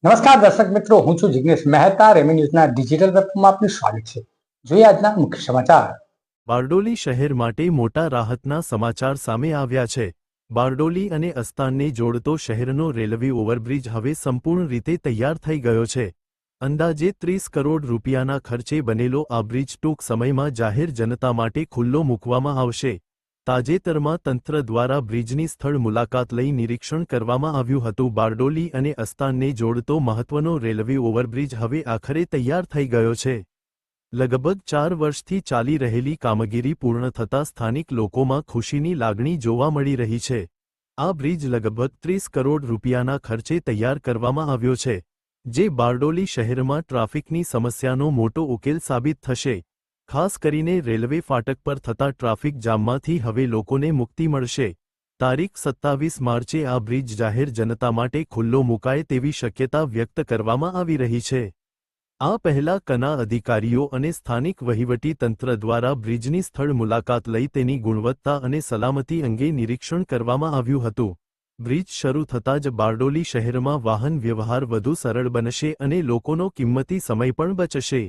નમસ્કાર દર્શક મિત્રો, હું છું જિગ્નેશ મહેતા. રેમી ન્યૂઝના ડિજિટલ વેબમાં આપનું સ્વાગત છે. જોઈએ આજના મુખ્ય સમાચાર. બારડોલી શહેર માટે મોટા રાહતના સમાચાર સામે આવ્યા છે. બારડોલી અને અસ્તાનને જોડતો શહેરનો રેલવે ઓવરબ્રિજ હવે સંપૂર્ણ રીતે તૈયાર થઈ ગયો છે. અંદાજે 30 કરોડ રૂપિયાના ખર્ચે બનેલો આ બ્રિજ ટૂંક સમયમાં જાહેર જનતા માટે ખુલ્લો મૂકવામાં આવશે. તાજેતરમાં તંત્ર દ્વારા બ્રિજની સ્થળ મુલાકાત લઈ નિરીક્ષણ કરવામાં આવ્યું હતું. બારડોલી અને અસ્તાનને જોડતો મહત્વનો રેલવે ઓવરબ્રિજ હવે આખરે તૈયાર થઈ ગયો છે. લગભગ 4 વર્ષથી ચાલી રહેલી કામગીરી પૂર્ણ થતાં સ્થાનિક લોકોમાં ખુશીની લાગણી જોવા મળી રહી છે. આ બ્રિજ લગભગ 30 કરોડ રૂપિયાના ખર્ચે તૈયાર કરવામાં આવ્યો છે, જે બારડોલી શહેરમાં ટ્રાફિકની સમસ્યાનો મોટો ઉકેલ સાબિત થશે. ખાસ કરીને રેલવે ફાટક પર થતા ટ્રાફિક જામમાંથી હવે લોકોને મુક્તિ મળશે. તારીખ 27 માર્ચે આ બ્રિજ જાહેર જનતા માટે ખુલ્લો મુકાય તેવી શક્યતા વ્યક્ત કરવામાં આવી રહી છે. આ પહેલા કના અધિકારીઓ અને સ્થાનિક વહીવટી તંત્ર દ્વારા બ્રિજની સ્થળ મુલાકાત લઈ તેની ગુણવત્તા અને સલામતી અંગે નિરીક્ષણ કરવામાં આવ્યું હતું. બ્રિજ શરૂ થતાં જ બારડોલી શહેરમાં વાહન વ્યવહાર વધુ સરળ બનશે અને લોકોનો કિંમતી સમય પણ બચશે.